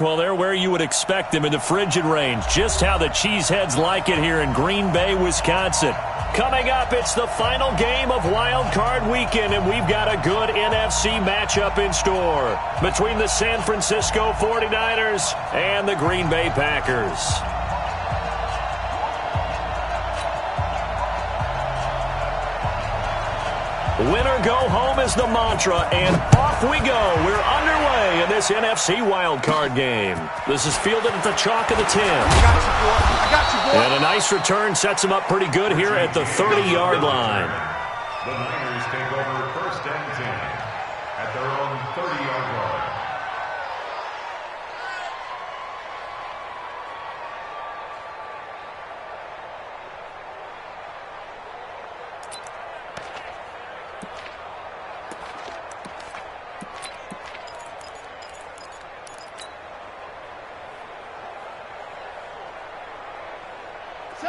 Well, they're where you would expect them in the frigid range. Just how the Cheeseheads like it here in Green Bay, Wisconsin. Coming up, it's the final game of Wild Card Weekend, and we've got a good NFC matchup in store between the San Francisco 49ers and the Green Bay Packers. Winner go home is the mantra, and off we go. We're underway in this NFC wildcard game. This is fielded at the chalk of the 10. I got you, boy. And a nice return sets him up pretty good here at the 30-yard line. The Niners take over first and 10 at their own 30-yard line.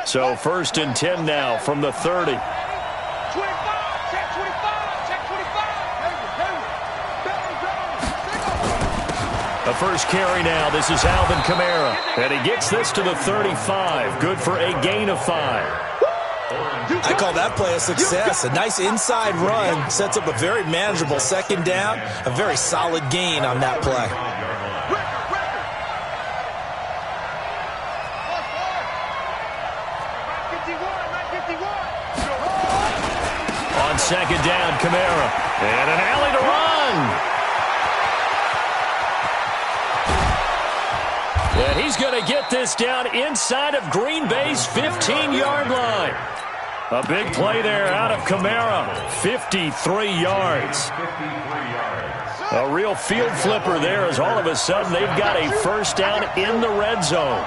So first and 10 now from the 30. 25, check 25, check 25. The first carry now. This is Alvin Kamara. And he gets this to the 35. Good for a gain of 5. I call that play a success. A nice inside run sets up a very manageable second down. A very solid gain on that play. On second down, Kamara. And an alley to run. And he's going to get this down inside of Green Bay's 15-yard line. A big play there out of Kamara. 53 yards. A real field flipper there as all of a sudden they've got a first down in the red zone.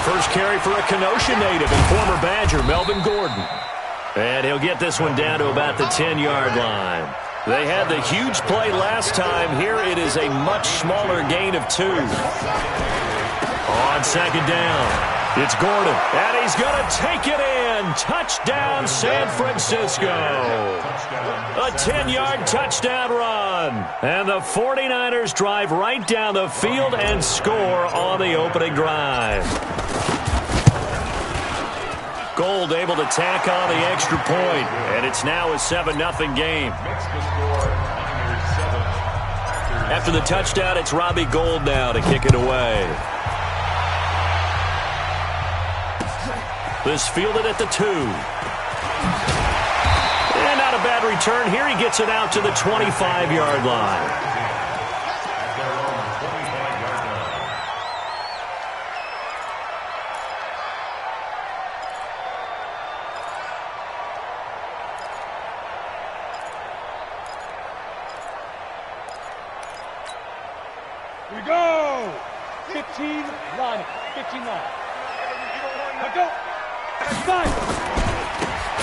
First carry for a Kenosha native and former Badger, Melvin Gordon. And he'll get this one down to about the 10-yard line. They had the huge play last time. Here it is a much smaller gain of 2. On second down, it's Gordon. And he's going to take it in. Touchdown, San Francisco. A 10-yard touchdown run. And the 49ers drive right down the field and score on the opening drive. Gold able to tack on the extra point, and it's now a 7-0 game. After the touchdown, it's Robbie Gould now to kick it away. This fielded at the 2. And not a bad return here. He gets it out to the 25-yard line. Here we go. 15-9. 15-9. Let go. 5.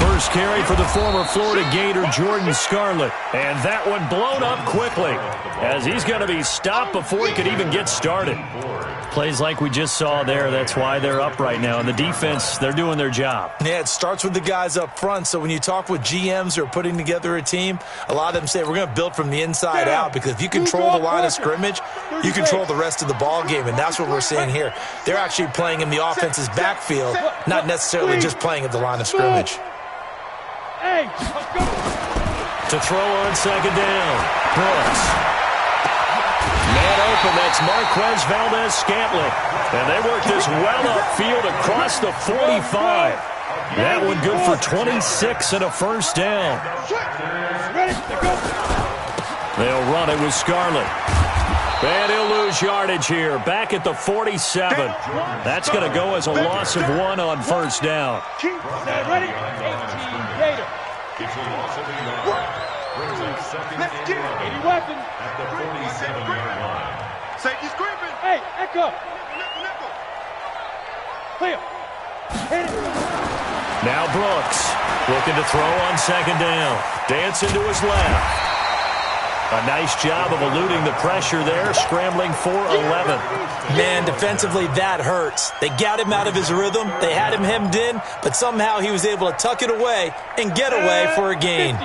First carry for the former Florida Gator, Jordan Scarlett. And that one blown up quickly as he's going to be stopped before he could even get started. Plays like we just saw there. That's why they're up right now. And the defense, they're doing their job. Yeah, it starts with the guys up front. So when you talk with GMs who are putting together a team, a lot of them say we're going to build from the inside out, because if you control the line of scrimmage, you control the rest of the ball game, and that's what we're seeing here. They're actually playing in the offense's backfield, not necessarily just playing at the line of scrimmage. Hey, let's go. To throw on second down, Brooks. Man open, that's Marquez Valdez-Scantling. And they work this well upfield across the 45. That one good for 26 and a first down. Ready, go. They'll run it with Scarlett. And he'll lose yardage here, back at the 47. That's going to go as a loss of 1 on first down. Ready, 18 Gator. It's a loss of 1 yard. Brings up second and 11 at the 47-yard line. Safety's creeping. Hey, echo. Clear. Hit it. Now Brooks looking to throw on second down. Dancing to his left. A nice job of eluding the pressure there, scrambling for 11. Man, defensively, that hurts. They got him out of his rhythm. They had him hemmed in, but somehow he was able to tuck it away and get away for a gain.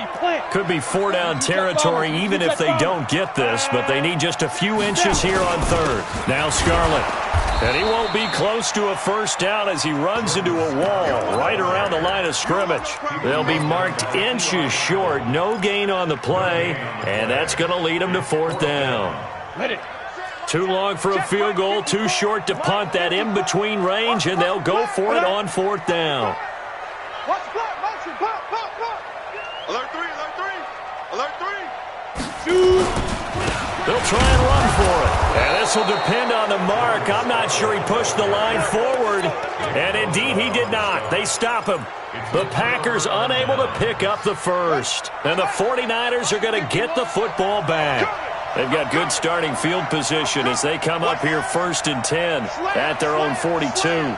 Could be 4-down territory even if they don't get this, but they need just a few inches here on third. Now Scarlett. And he won't be close to a first down as he runs into a wall right around the line of scrimmage. They'll be marked inches short. No gain on the play, and that's going to lead them to fourth down. Too long for a field goal, too short to punt that in-between range, and they'll go for it on fourth down. Alert three, alert three, alert three. They'll try and run for it. And this will depend on the mark. I'm not sure he pushed the line forward. And indeed, he did not. They stop him. The Packers unable to pick up the first. And the 49ers are going to get the football back. They've got good starting field position as they come up here 1st and 10 at their own 42.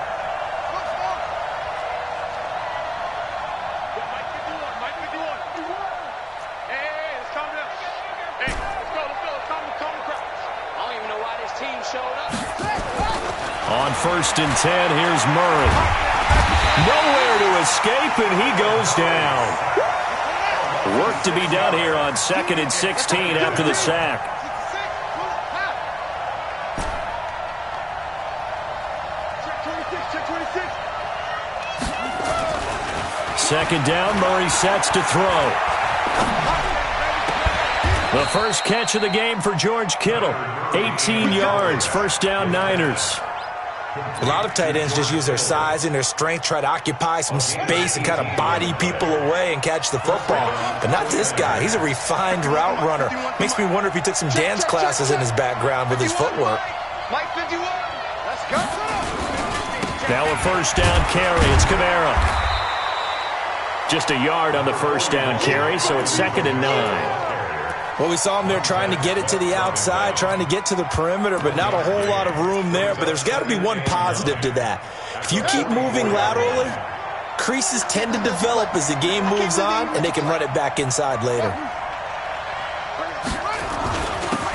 On 1st and 10, here's Murray. Nowhere to escape, and he goes down. Work to be done here on 2nd and 16 after the sack. Second down, Murray sets to throw. The first catch of the game for George Kittle. 18 yards, first down Niners. A lot of tight ends just use their size and their strength, try to occupy some space and kind of body people away and catch the football. But not this guy. He's a refined route runner. Makes me wonder if he took some dance classes in his background with his footwork. Now a first down carry. It's Kamara. Just a yard on the first down carry, so it's 2nd and 9. Well, we saw him there trying to get it to the outside, trying to get to the perimeter, but not a whole lot of room there. But there's got to be one positive to that. If you keep moving laterally, creases tend to develop as the game moves on, and they can run it back inside later.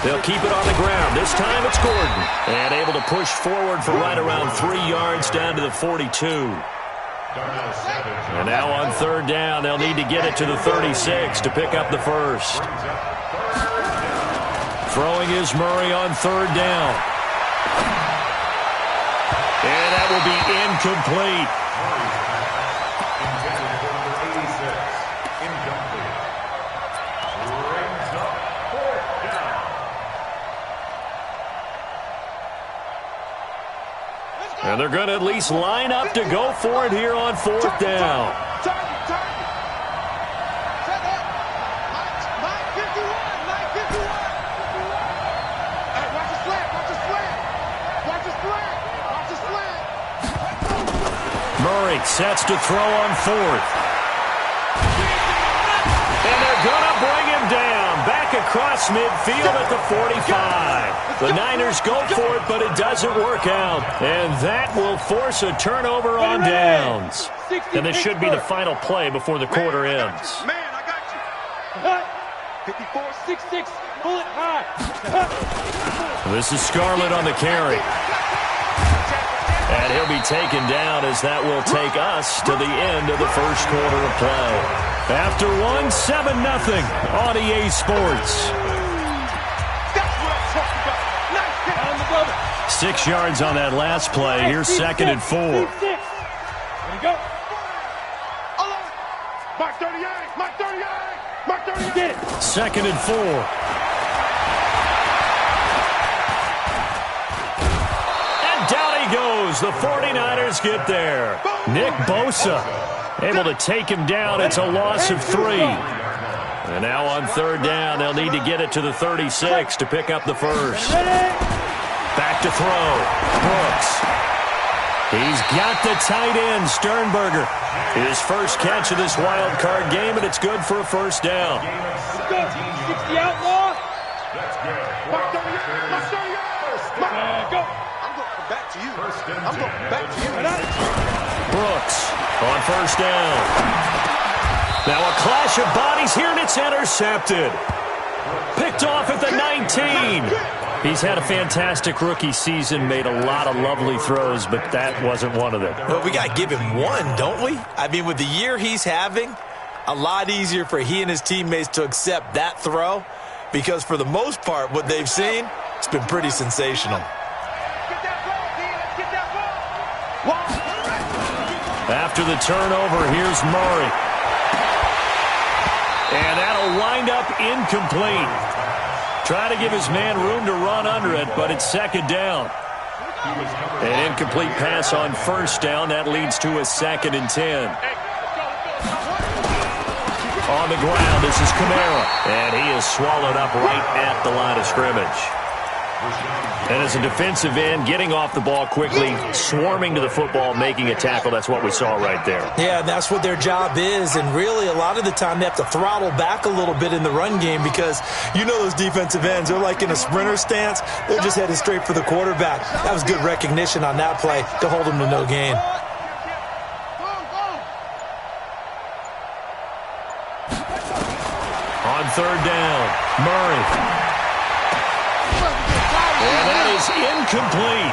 They'll keep it on the ground. This time it's Gordon. And able to push forward for right around 3 yards down to the 42. And now on third down, they'll need to get it to the 36 to pick up the first. Throwing is Murray on third down. And that will be incomplete. And they're going to at least line up to go for it here on fourth down. Murray sets to throw on fourth. And they're going to bring him down. Back across midfield at the 45. The Niners go for it, but it doesn't work out. And that will force a turnover on downs. And this should be the final play before the quarter ends. Man, I got you. 54-6-6, bullet high. This is Scarlett on the carry. And he'll be taken down as that will take us to the end of the first quarter of play. After one, 7-0 on EA Sports. 6 yards on that last play. Here's 2nd and 4. There you go. Mark 38, Mark 38, Mark 38. Get it. 2nd and 4. Goes. The 49ers get there. Nick Bosa able to take him down. It's a loss of 3. And now on third down, they'll need to get it to the 36 to pick up the first. Back to throw. Brooks. He's got the tight end, Sternberger. His first catch of this wild card game, and it's good for a first down. 60 outlaw. Go. Back to you. I'm going back to you. Brooks on first down. Now a clash of bodies here, and it's intercepted. Picked off at the 19. He's had a fantastic rookie season, made a lot of lovely throws, but that wasn't one of them. Well, we got to give him one, don't we? I mean, with the year he's having, a lot easier for he and his teammates to accept that throw because for the most part, what they've seen, it's been pretty sensational. After the turnover, here's Murray. And that'll wind up incomplete. Try to give his man room to run under it, but it's second down. An incomplete pass on first down. That leads to a 2nd and 10. On the ground, this is Kamara. And he is swallowed up right at the line of scrimmage. And as a defensive end, getting off the ball quickly, swarming to the football, making a tackle, that's what we saw right there. Yeah, that's what their job is. And really, a lot of the time, they have to throttle back a little bit in the run game because you know those defensive ends, they're like in a sprinter stance. They're just headed straight for the quarterback. That was good recognition on that play to hold them to no gain. On third down, Murray. And that is incomplete.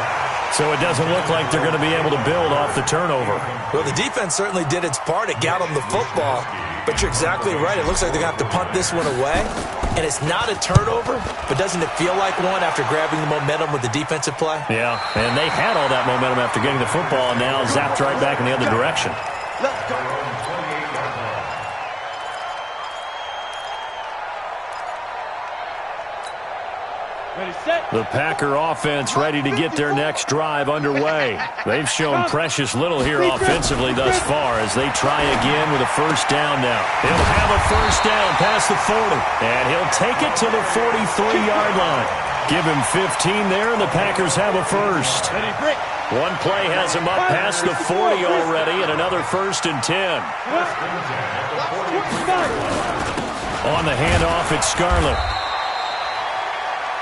So it doesn't look like they're going to be able to build off the turnover. Well, the defense certainly did its part. It got them the football. But you're exactly right. It looks like they're going to have to punt this one away. And it's not a turnover, but doesn't it feel like one after grabbing the momentum with the defensive play? Yeah, and they had all that momentum after getting the football and now zapped right back in the other direction. Let's go. The Packer offense ready to get their next drive underway. They've shown precious little here offensively thus far as they try again with a first down now. He'll have a first down past the 40, and he'll take it to the 43-yard line. Give him 15 there, and the Packers have a first. One play has him up past the 40 already, and another 1st and 10. On the handoff, it's Scarlett.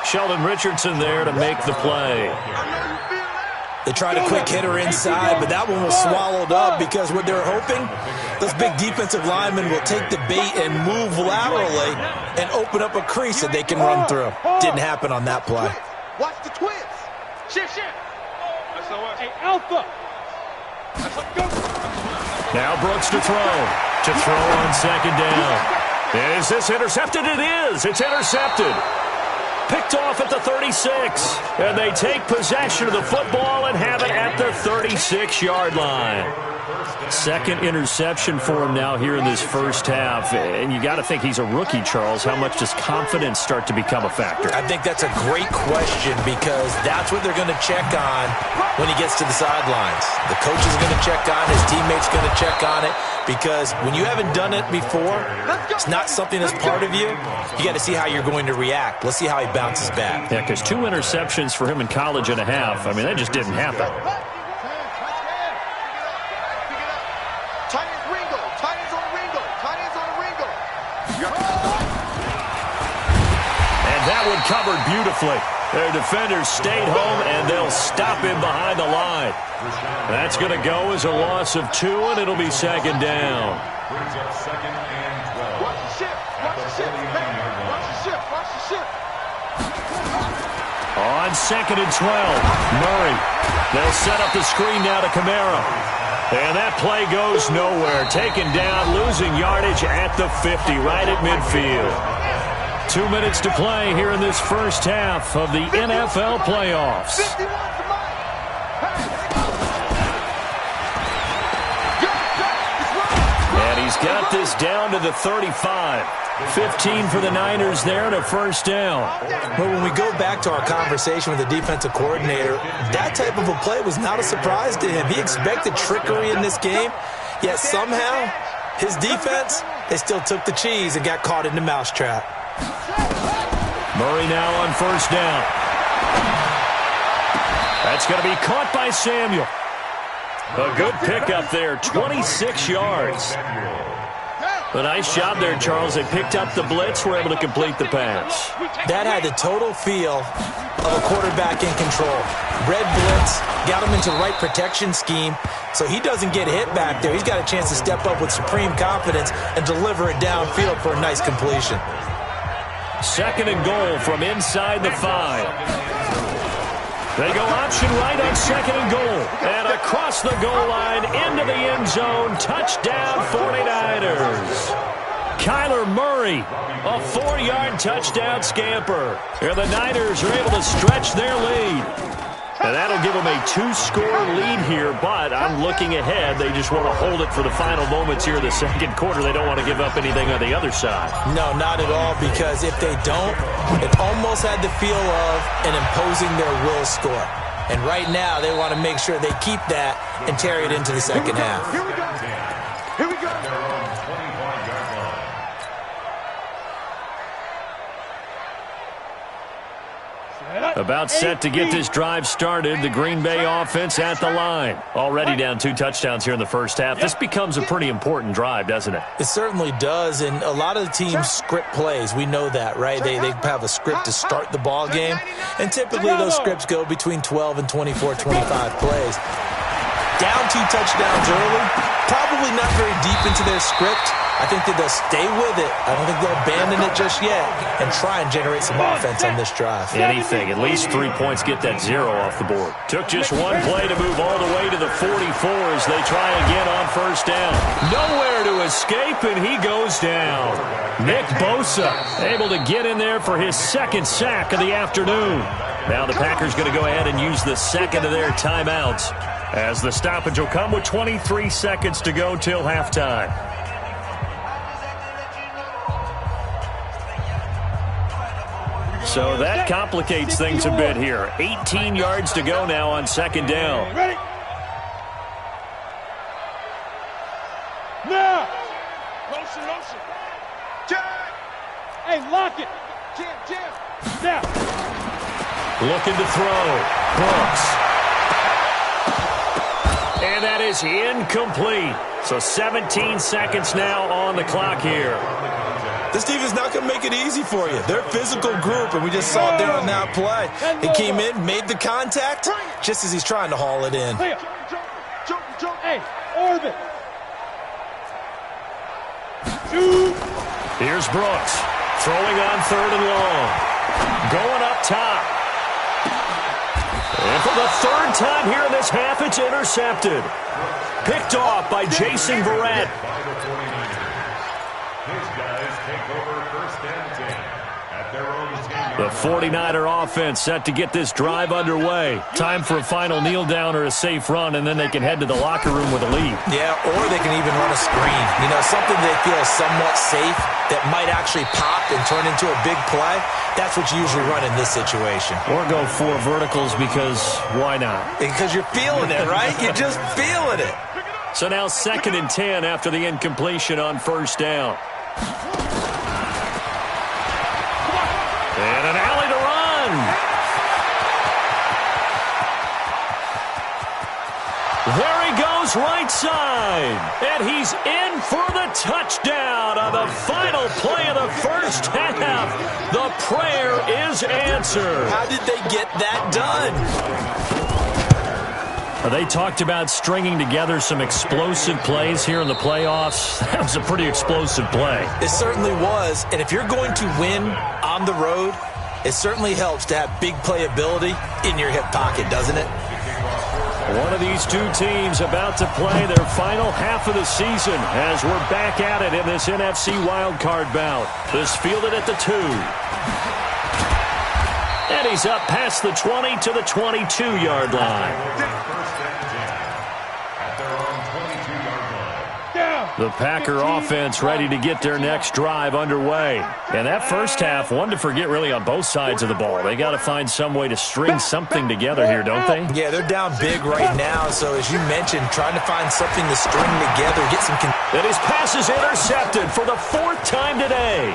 Sheldon Richardson there to make the play. They tried a quick hitter inside, but that one was swallowed up because what they're hoping, those big defensive linemen will take the bait and move laterally and open up a crease that they can run through. Didn't happen on that play. Watch the twins. Shift. Hey, Alpha. Now Brooks to throw. To throw on second down. Is this intercepted? It is. It's intercepted. Picked off at the 36, and they take possession of the football and have it at the 36-yard line. Second interception for him now here in this first half, and you got to think he's a rookie, Charles. How much does confidence start to become a factor? I think that's a great question because that's what they're going to check on when he gets to the sidelines. The coach is going to check on, his teammates going to check on it because when you haven't done it before, it's not something that's part of you. You got to see how you're going to react. Let's see how he bounces back. Yeah, because 2 interceptions for him in college and a half, I mean, that just didn't happen. And that one covered beautifully. Their defenders stayed home, and they'll stop him behind the line. That's going to go as a loss of 2, and it'll be second down. Brings up 2nd and 12. Watch the shift. Watch the shift. Watch the shift. Watch the shift. On 2nd and 12, Murray. They'll set up the screen now to Kamara. And that play goes nowhere. Taken down, losing yardage at the 50, right at midfield. 2 minutes to play here in this first half of the NFL playoffs. And he's got this down to the 35. 15 for the Niners there and a first down. But when we go back to our conversation with the defensive coordinator, that type of a play was not a surprise to him. He expected trickery in this game, yet somehow his defense, they still took the cheese and got caught in the mousetrap. Murray now on first down. That's going to be caught by Samuel. A good pickup there, 26 yards. A nice job there, Charles. They picked up the blitz, were able to complete the pass. That had the total feel of a quarterback in control. Red blitz, got him into the right protection scheme, so he doesn't get hit back there. He's got a chance to step up with supreme confidence and deliver it downfield for a nice completion. 2nd and goal from inside the 5. They go option right on 2nd and goal. And across the goal line into the end zone. Touchdown 49ers. Kyler Murray, a 4-yard touchdown scamper. And the Niners are able to stretch their lead. And that'll give them a 2-score lead here, but I'm looking ahead. They just want to hold it for the final moments here in the 2nd quarter. They don't want to give up anything on the other side. No, not at all, because if they don't, it almost had the feel of an imposing their will score. And right now, they want to make sure they keep that and carry it into the second half. Here we go. Here we go. About set to get this drive started. The Green Bay offense at the line. Already down 2 touchdowns here in the first half. This becomes a pretty important drive, doesn't it? It certainly does, and a lot of the teams script plays. We know that, right? They have a script to start the ball game, and typically those scripts go between 12 and 24, 25 plays. Down 2 touchdowns early, probably not very deep into their script. I think that they'll stay with it. I don't think they'll abandon it just yet and try and generate some offense on this drive. Anything. At least 3 points, get that 0 off the board. Took just 1 play to move all the way to the 44 as they try again on 1st down. Nowhere to escape, and he goes down. Nick Bosa able to get in there for his 2nd sack of the afternoon. Now the Packers going to go ahead and use the 2nd of their timeouts, as the stoppage will come with 23 seconds to go till halftime. So that complicates things a bit here. 18 yards to go now on 2nd down. Ready? Now! Motion. Hey, lock it! Jam. Now! Looking to throw. Brooks. And that is incomplete. So 17 seconds now on the clock here. This team is not going to make it easy for you. They're a physical group, and we just saw it there on that play. He came in, made the contact, just as he's trying to haul it in. Jump. Hey, orbit. Shoot. Here's Brooks. Throwing on 3rd and long. Going up top. And for the 3rd time here in this half, it's intercepted. Picked off by Jason Verrett. The 49er offense set to get this drive underway. Time for a final kneel down or a safe run, and then they can head to the locker room with a lead. Yeah, or they can even run a screen. You know, something they feel somewhat safe that might actually pop and turn into a big play. That's what you usually run in this situation. Or go 4 verticals, because why not? Because you're feeling it, right? You're just feeling it. So now 2nd and 10 after the incompletion on 1st down. And an alley to run. There he goes, right side. And he's in for the touchdown on the final play of the first half. The prayer is answered. How did they get that done? They talked about stringing together some explosive plays here in the playoffs. That was a pretty explosive play. It certainly was. And if you're going to win on the road, it certainly helps to have big playability in your hip pocket, doesn't it? One of these 2 teams about to play their final half of the season as we're back at it in this NFC Wildcard bout. This fielded at the 2. And he's up past the 20 to the 22-yard line. The Packer offense ready to get their next drive underway. And that first half, one to forget really on both sides of the ball. They got to find some way to string something together here, don't they? Yeah, they're down big right now. So as you mentioned, trying to find something to string together, get some... And his pass is intercepted for the 4th time today.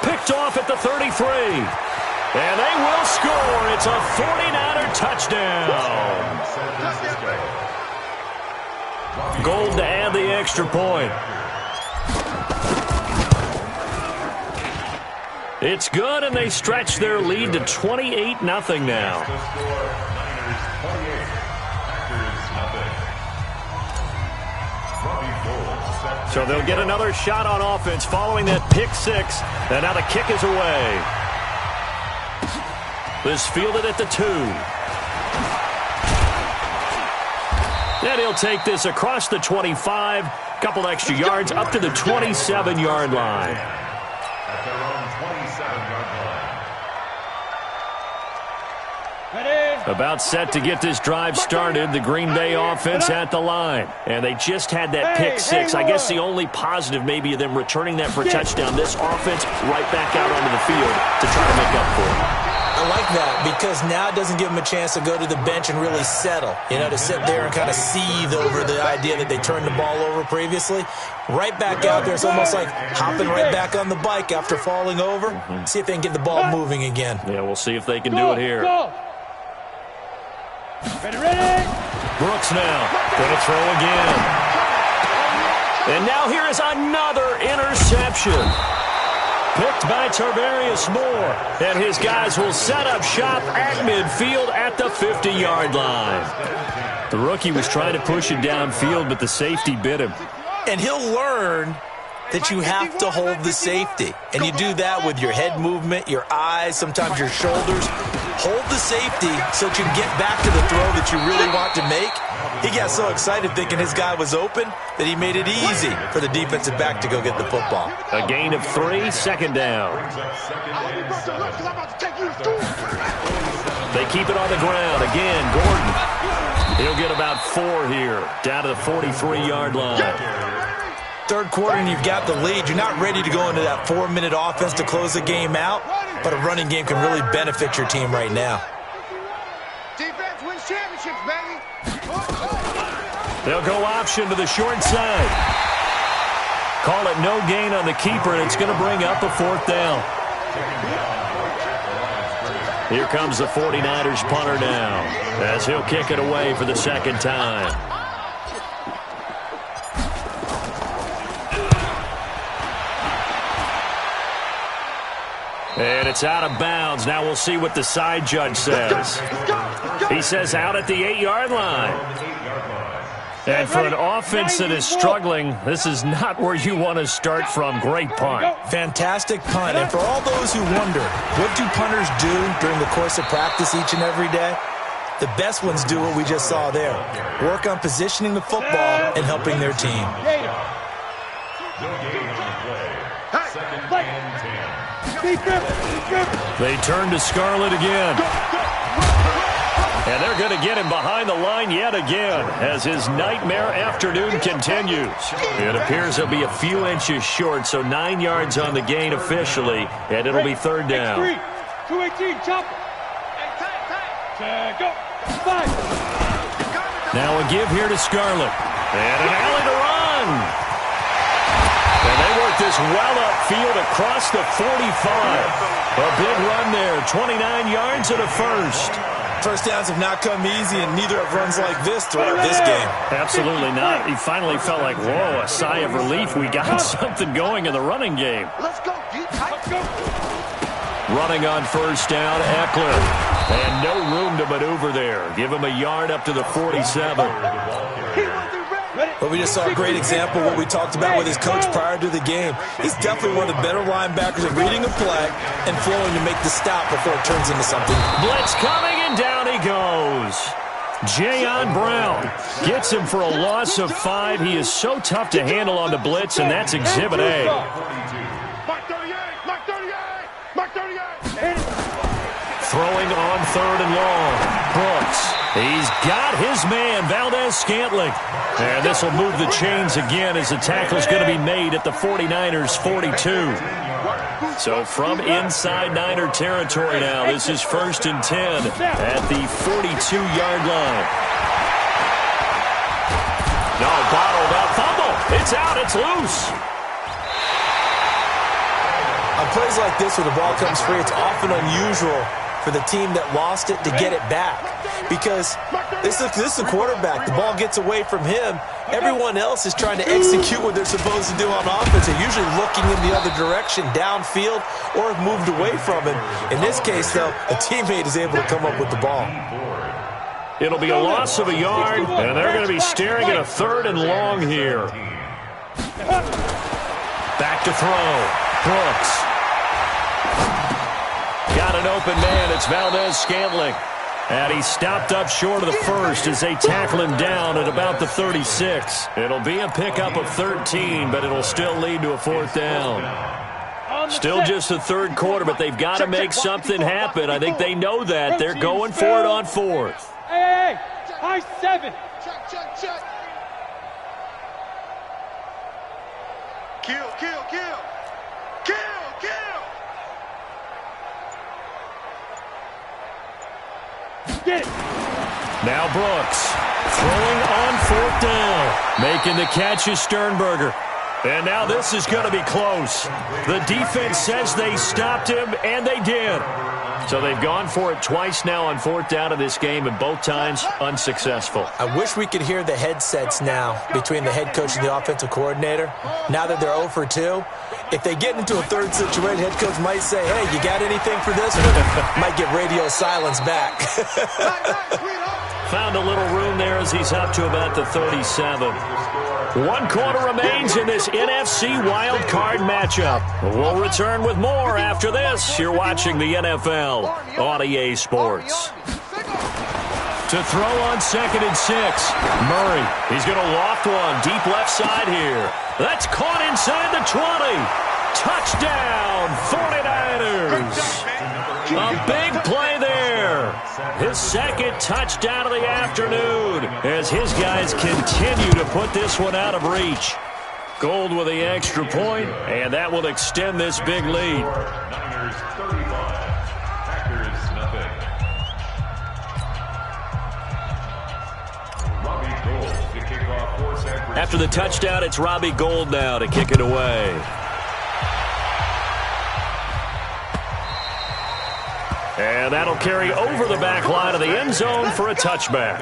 Picked off at the 33. And they will score. It's a 49er touchdown. Gold to add the extra point. It's good, and they stretch their lead to 28-0 now. So they'll get another shot on offense following that pick six. And now the kick is away. This fielded at the 2. And he'll take this across the 25. Couple extra yards up to the 27-yard line. At their own 27-yard line. Ready? About set to get this drive started. The Green Bay offense at the line. And they just had that pick six. I guess the only positive maybe of them returning that for a touchdown. This offense right back out onto the field to try to make up for it. I like that because now it doesn't give them a chance to go to the bench and really settle, to sit there and kind of seethe over the idea that they turned the ball over previously. Right back out there, it's almost like hopping right back on the bike after falling over. See if they can get the ball moving again. Yeah, we'll see if they can do it here. Ready? Brooks now going to throw again. And now here is another interception. Picked by Tarvarius Moore. And his guys will set up shop at midfield at the 50-yard line. The rookie was trying to push it downfield, but the safety bit him. And he'll learn that you have to hold the safety. And you do that with your head movement, your eyes, sometimes your shoulders. Hold the safety so that you can get back to the throw that you really want to make. He got so excited thinking his guy was open that he made it easy for the defensive back to go get the football. A gain of 3, second down. They keep it on the ground. Again, Gordon. He'll get about 4 here, down to the 43-yard line. Third quarter and you've got the lead. You're not ready to go into that 4-minute offense to close the game out, but a running game can really benefit your team right now. Defense wins championships, baby. They'll go option to the short side. Call it no gain on the keeper, and it's going to bring up a 4th down. Here comes the 49ers punter now, as he'll kick it away for the second time. And it's out of bounds. Now we'll see what the side judge says. He says out at the 8-yard line. And for an offense that is struggling, this is not where you want to start from. Great punt. Fantastic punt. And for all those who wonder, what do punters do during the course of practice each and every day? The best ones do what we just saw there. Work on positioning the football and helping their team. They turn to Scarlett again. And they're going to get him behind the line yet again as his nightmare afternoon continues. It appears he'll be a few inches short, so 9 yards on the gain officially, and it'll be 3rd down. 218, chopper. Go. 5. Now a give here to Scarlett. And an alley to run. And they work this well upfield across the 45. A big run there, 29 yards and a first. First downs have not come easy, and neither have runs like this throughout this game. Absolutely not. He finally felt like, whoa, a sigh of relief. We got something going in the running game. Let's go, let's go. Running on first down, Eckler. And no room to maneuver there. Give him a yard up to the 47. But we just saw a great example of what we talked about with his coach prior to the game. He's definitely one of the better linebackers at reading a play and flowing to make the stop before it turns into something. Blitz coming, and down he goes. Jayon Brown gets him for a loss of 5. He is so tough to handle on the blitz, and that's Exhibit A. Mark 38, Mark 38, Mark 38. Throwing on 3rd and long. Brooks. He's got his man, Valdez-Scantling. And this will move the chains again as the tackle's going to be made at the 49ers' 42. So from inside Niner territory now, this is 1st and 10 at the 42-yard line. No, bottled up. Fumble. It's out. It's loose. On plays like this where the ball comes free, it's often unusual for the team that lost it to get it back. Because this is the quarterback. The ball gets away from him. Everyone else is trying to execute what they're supposed to do on offense. They're usually looking in the other direction, downfield, or have moved away from him. In this case, though, a teammate is able to come up with the ball. It'll be a loss of a yard, and they're going to be staring at a 3rd and long here. Back to throw. Brooks. Got an open man. It's Valdez-Scantling. And he stopped up short of the first as they tackle him down at about the 36. It'll be a pickup of 13, but it'll still lead to a fourth down. Still just the third quarter, but they've got to make something happen. I think they know that. They're going for it on fourth. Hey, high 7. Check. Kill. Get it. Now Brooks throwing on fourth down. Making the catch is Sternberger. And now this is going to be close. The defense says they stopped him, and they did. So they've gone for it twice now on fourth down of this game, and both times unsuccessful. I wish we could hear the headsets now between the head coach and the offensive coordinator. Now that they're 0 for 2, if they get into a third situation, head coach might say, hey, you got anything for this one? Might get radio silence back. Found a little room there as he's up to about the 37. 1 quarter remains in this NFC Wildcard matchup. We'll return with more after this. You're watching the NFL on EA Sports. To throw on 2nd and 6. Murray, he's going to loft one deep left side here. That's caught inside the 20. Touchdown, 49ers. A big play there. His second touchdown of the afternoon as his guys continue to put this one out of reach. Gold with the extra point, and that will extend this big lead. Niners 35, Packers nothing. Robbie Gould to kick off for San Francisco. After the touchdown, it's Robbie Gould now to kick it away. And that'll carry over the back line of the end zone for a touchback.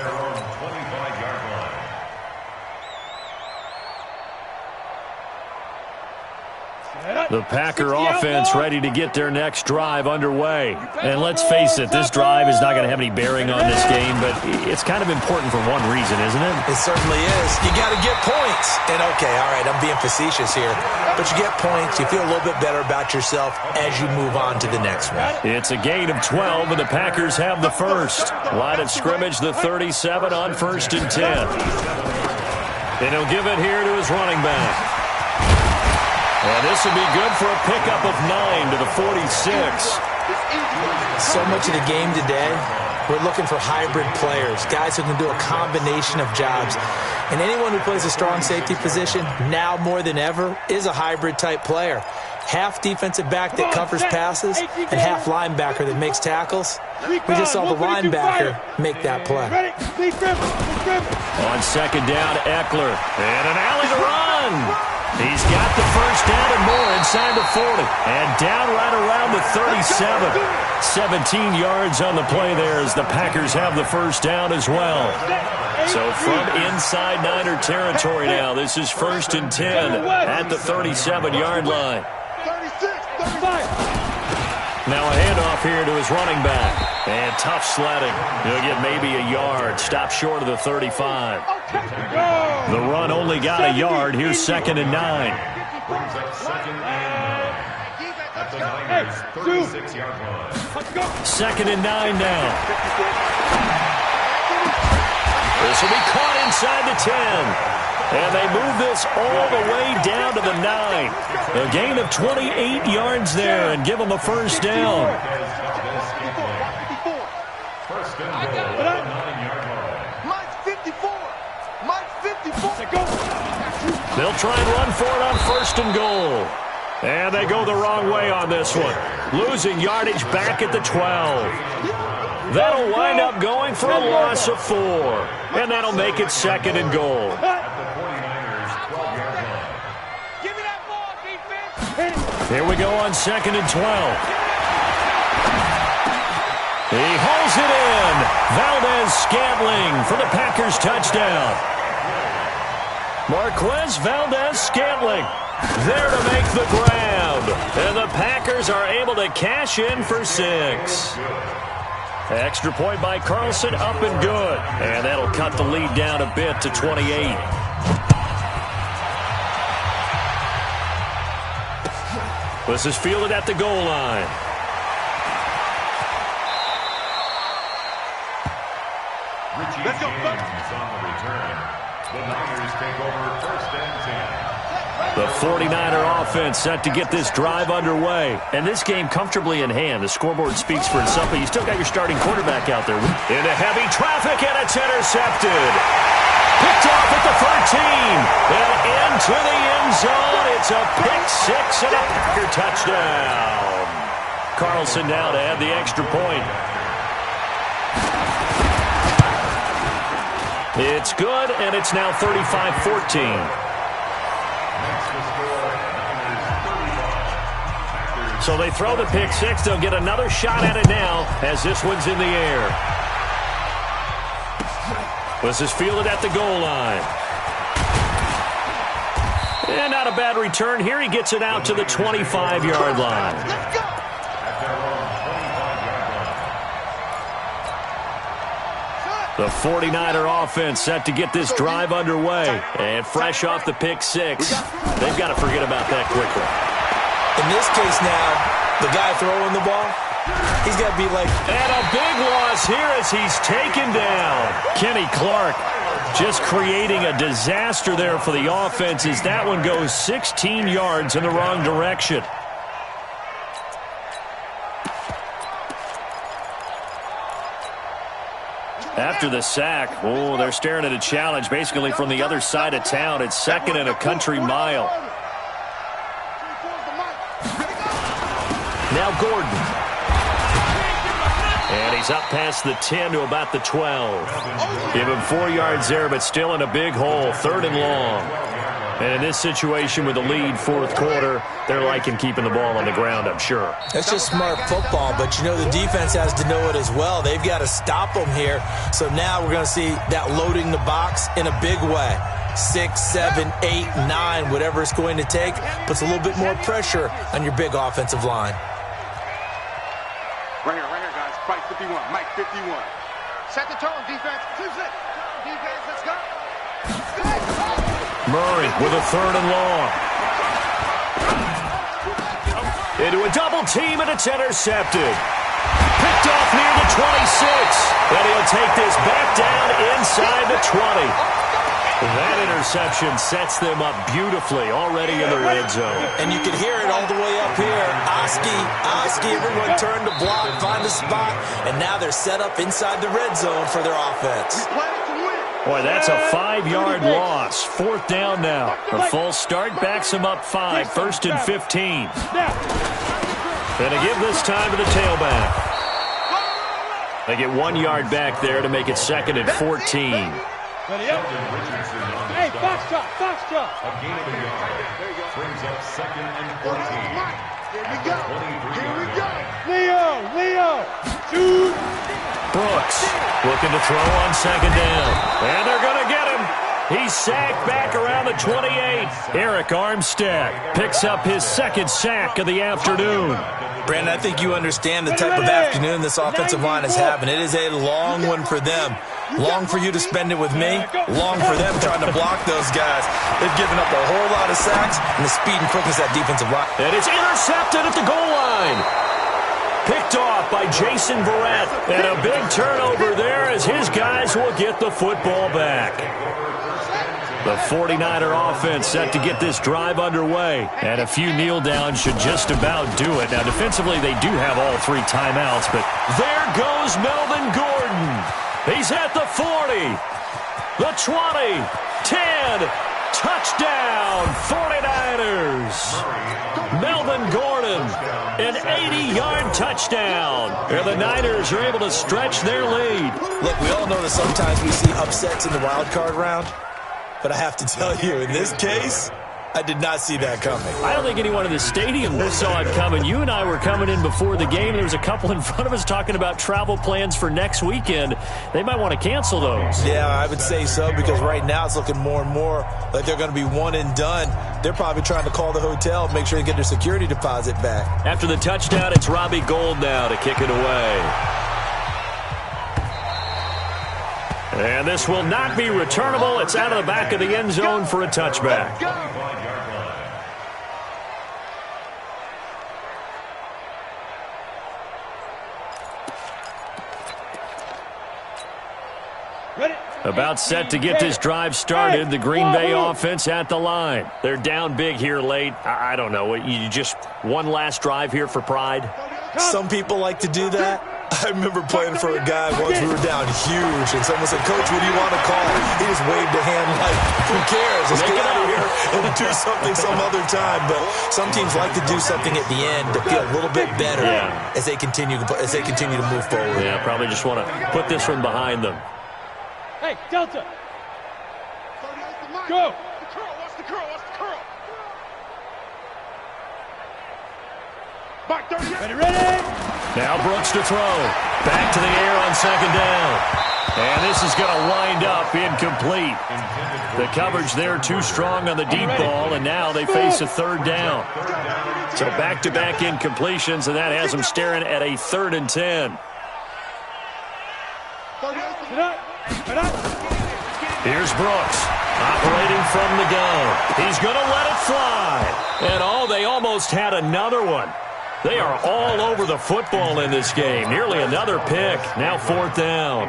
The Packer offense ready to get their next drive underway. And let's face it, this drive is not going to have any bearing on this game, but it's kind of important for one reason, isn't it? It certainly is. You got to get points. And okay, all right, I'm being facetious here. But you get points, you feel a little bit better about yourself as you move on to the next one. It's a gain of 12, and the Packers have the first. Line of scrimmage, the 37 on 1st and 10. And he'll give it here to his running back. And this will be good for a pickup of 9 to the 46. So much of the game today, we're looking for hybrid players, guys who can do a combination of jobs. And anyone who plays a strong safety position, now more than ever, is a hybrid-type player. Half defensive back that covers passes and half linebacker that makes tackles. We just saw the linebacker make that play. On 2nd down, Eckler. And an alley to run. He's got the first down and more inside the 40. And down right around the 37. 17 yards on the play there as the Packers have the first down as well. So from inside Niner territory now, this is 1st and 10 at the 37-yard line. Now a handoff here to his running back. And tough sledding. He'll get maybe a yard. Stop short of the 35. The run only got a yard. Here's 2nd and 9. Brings up 2nd and 9. At the Niners 36-yard line. 2nd and 9 now. This will be caught inside the 10. And they move this all the way down to the 9. A gain of 28 yards there and give them a first down. First and goal at the 9-yard line. Mike 54. Mike 54. They'll try and run for it on 1st and goal. And they go the wrong way on this one. Losing yardage back at the 12. That'll wind up going for a loss of 4. And that'll make it 2nd and goal. Here we go on 2nd and 12. He hauls it in. Valdez-Scantling for the Packers touchdown. Marquez Valdez-Scantling there to make the grab. And the Packers are able to cash in for 6. Extra point by Carlson, up and good. And that'll cut the lead down a bit to 28. This is fielded at the goal line. Let's go, on the return. The Niners take over 1st and 10. The 49er offense set to get this drive underway. And this game comfortably in hand. The scoreboard speaks for itself, but you still got your starting quarterback out there. Into heavy traffic, and it's intercepted. Picked off at the 13. And into the end zone. It's a pick six and a Packer touchdown. Carlson now to add the extra point. It's good, and it's now 35-14. So they throw the pick six. They'll get another shot at it now as this one's in the air. This is fielded at the goal line. And not a bad return here. He gets it out to the 25-yard line. The 49er offense set to get this drive underway. And fresh off the pick six, they've got to forget about that quickly. In this case now, the guy throwing the ball, he's got to be like... And a big loss here as he's taken down. Kenny Clark just creating a disaster there for the offense as that one goes 16 yards in the wrong direction. After the sack, they're staring at a challenge basically from the other side of town. It's 2nd and a country mile. Now Gordon. And he's up past the 10 to about the 12. Give him 4 yards there, but still in a big hole. 3rd and long. And in this situation with the lead, 4th quarter, they're liking keeping the ball on the ground, I'm sure. That's just smart football, but you know the defense has to know it as well. They've got to stop them here. So now we're going to see that loading the box in a big way. 6, 7, 8, 9, whatever it's going to take, puts a little bit more pressure on your big offensive line. Right here, guys. Fight 51. Mike 51. Set the tone, defense. 2-6. Defense, let's go. Murray with a 3rd and long. Into a double team, and it's intercepted. Picked off near the 26. And he'll take this back down inside the 20. That interception sets them up beautifully already in the red zone. And you can hear it all the way up here. Oski, everyone turned to block, find a spot, and now they're set up inside the red zone for their offense. Boy, that's a 5-yard loss. 4th down now. The false start backs them up 5. 1st and 15. And they give this time to the tailback. They get 1 yard back there to make it 2nd and 14. Hey, foxtrot. A gain of a yard. Brings up 2nd and 14. Here we go. Leo. Shoot. Brooks looking to throw on 2nd down. And they're going to get him. He's sacked back around the 28. Eric Armstead picks up his 2nd sack of the afternoon. Brandon, I think you understand the type of afternoon this offensive line is having. It is a long one for them. Long for you to spend it with me. Long for them trying to block those guys. They've given up a whole lot of sacks, and the speed and quickness of that defensive line. And it's intercepted at the goal line. Picked off by Jason Verrett. And a big turnover there as his guys will get the football back. The 49er offense set to get this drive underway. And a few kneel downs should just about do it. Now, defensively, they do have all 3 timeouts, but there goes Melvin Gordon. He's at the 40, the 20, 10, touchdown, 49ers. Melvin Gordon, an 80-yard touchdown. And the Niners are able to stretch their lead. Look, we all know that sometimes we see upsets in the wild card round. But I have to tell you, in this case, I did not see that coming. I don't think anyone in the stadium saw it coming. You and I were coming in before the game. There was a couple in front of us talking about travel plans for next weekend. They might want to cancel those. Yeah, I would say so, because right now it's looking more and more like they're going to be one and done. They're probably trying to call the hotel, make sure they get their security deposit back. After the touchdown, it's Robbie Gould now to kick it away. And this will not be returnable. It's out of the back of the end zone for a touchback. About set to get this drive started. The Green Bay offense at the line. They're down big here late. I don't know. You just one last drive here for pride? Some people like to do that. I remember playing for a guy once. We were down huge, and someone said, "Coach, what do you want to call it?" He just waved a hand like, "Who cares? Let's get out of here and do something some other time." But some teams like to do something at the end to feel a little bit better as they continue to move forward. Yeah, probably just want to put this one behind them. Hey, Delta. Go. Watch the curl. Ready? Now Brooks to throw. Back to the air on second down. And this is going to wind up incomplete. The coverage there too strong on the deep ball, and now they face a third down. So back-to-back incompletions, and that has them staring at a 3rd and 10. Here's Brooks, operating from the gun. He's going to let it fly. And they almost had another one. They are all over the football in this game. Nearly another pick. Now 4th down.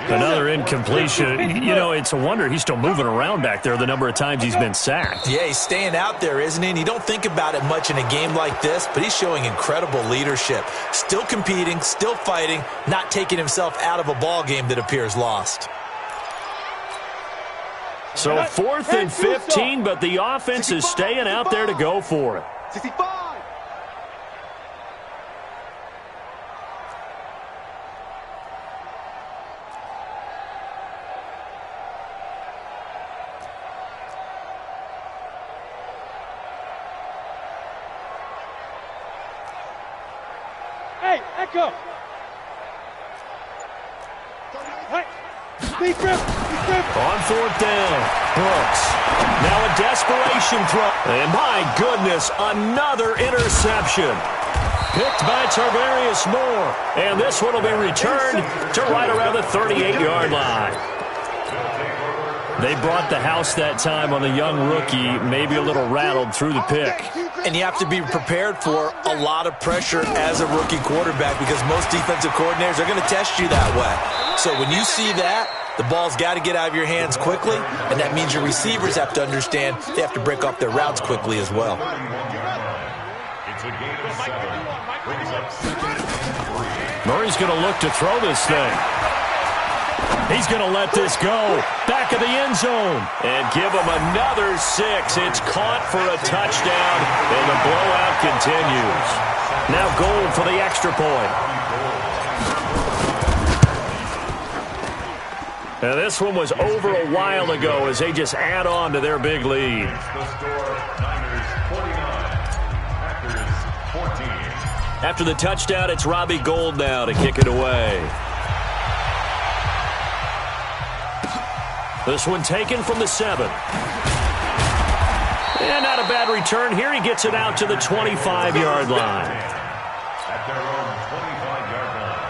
Another incompletion. You know, it's a wonder he's still moving around back there the number of times he's been sacked. Yeah, he's staying out there, isn't he? And you don't think about it much in a game like this, but he's showing incredible leadership. Still competing, still fighting, not taking himself out of a ball game that appears lost. So 4th and 15, but the offense is staying out there to go for it. 65. Hey, Echo. Hey, speed grip. On 4th down, Brooks. Now a desperation throw. And my goodness, another interception. Picked by Tarvarius Moore. And this one will be returned to right around the 38-yard line. They brought the house that time on the young rookie, maybe a little rattled through the pick. And you have to be prepared for a lot of pressure as a rookie quarterback because most defensive coordinators are going to test you that way. So when you see that, the ball's got to get out of your hands quickly, and that means your receivers have to understand they have to break off their routes quickly as well. It's a gain of 7. Brings up 2nd and 3. Murray's going to look to throw this thing. He's going to let this go. Back of the end zone. And give him another 6. It's caught for a touchdown, and the blowout continues. Now goal for the extra point. Now this one was over a while ago as they just add on to their big lead. The score, Niners 49, Packers 14. After the touchdown, it's Robbie Gould now to kick it away. This one taken from the 7. And not a bad return here. He gets it out to the 25-yard line. At their own 25-yard line.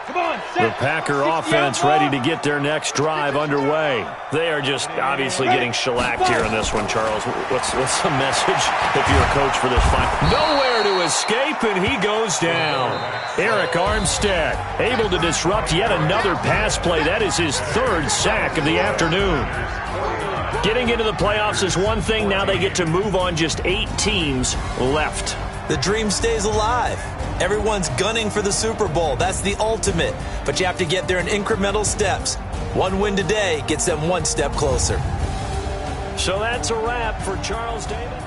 Come on, The Packer offense ready to get their next drive underway. They are just obviously getting shellacked here in this one, Charles. What's the message if you're a coach for this fight? Nowhere to escape, and he goes down. Eric Armstead able to disrupt yet another pass play. That is his 3rd sack of the afternoon. Getting into the playoffs is one thing. Now they get to move on. Just 8 teams left. The dream stays alive. Everyone's gunning for the Super Bowl. That's the ultimate. But you have to get there in incremental steps. One win today gets them one step closer. So that's a wrap for Charles Davis.